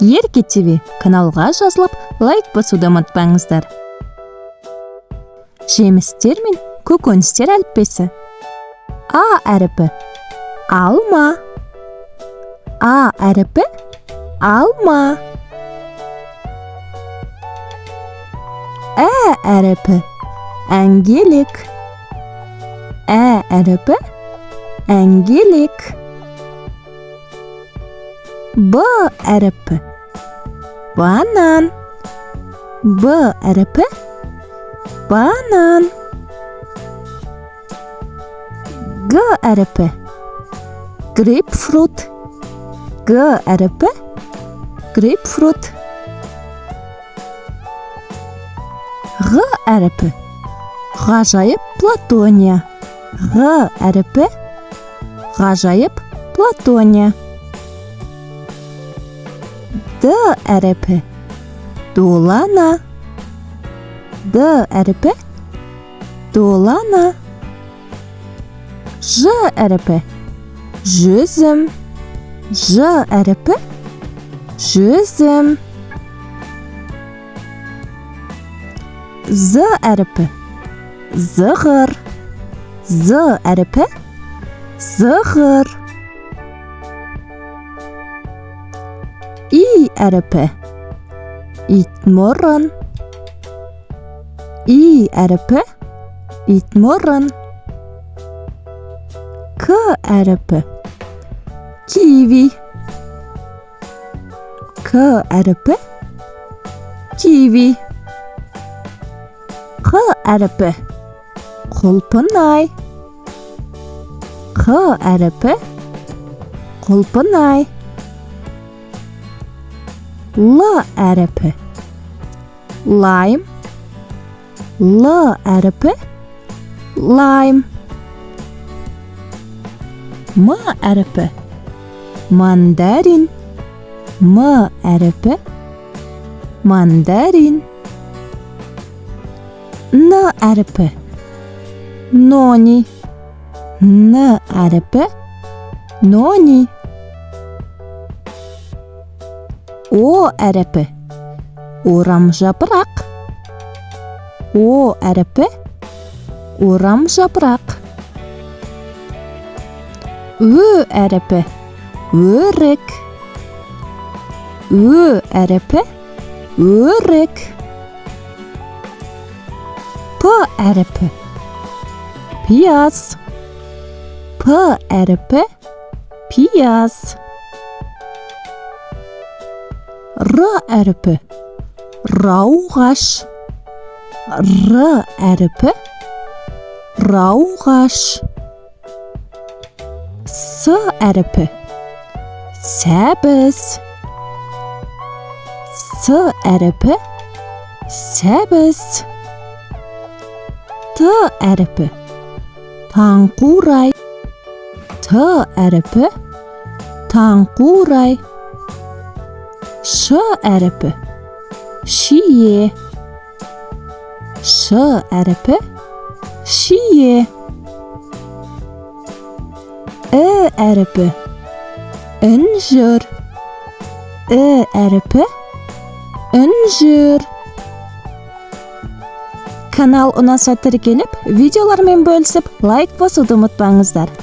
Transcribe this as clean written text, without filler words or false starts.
Ерке ТВ каналға жазылып, лайк басуды ұмытпаңыздар. Жемістер мен көкөністер әліппесі. А әріпі алма. А әріпі алма. Ә әріпі әңгелек. Ә әріпі әңгелек. Б әріпі банан. Б әріпі банан. Г әріпі грейпфрут. Г әріпі грейпфрут. Ғ әріпі ғажайып Платония. Ғ әріпі ғажайып Платония. Д әріпі долана. Д әріпі долана. Ж әріпі жүзім. Ж әріпі жүзім. З әріпі зығыр. З әріпі зығыр. И әріпі итмұрын. И әріпі итмұрын. К әріпі киви. К әріпі киви. Қ әріпі құлпынай. Қ әріпі құлпынай. Л әріпі лайм. Л әріпі лайм. М әріпі мандарин. М әріпі мандарин. Н әріпі нони. Н әріпі нони. О әріпі орамжапырақ. О әріпі орамжапырақ. Ö әріпі өрік. Ö әріпі өрік. П әріпі пияз. П әріпі пияз. Р әріпі рауғаш. Р әріпі рауғаш. С әріпі сәбіз. С әріпі сәбіз. Т әріпі таңқурай. Т әріпі таңқурай. Ш әріпі шие. Ш әріпі шие. Ә әріпі інжір. Ә әріпі інжір. Канал ұнаса тіркеліп, видеолармен бөлісіп, лайк басуды ұмытпаңыздар.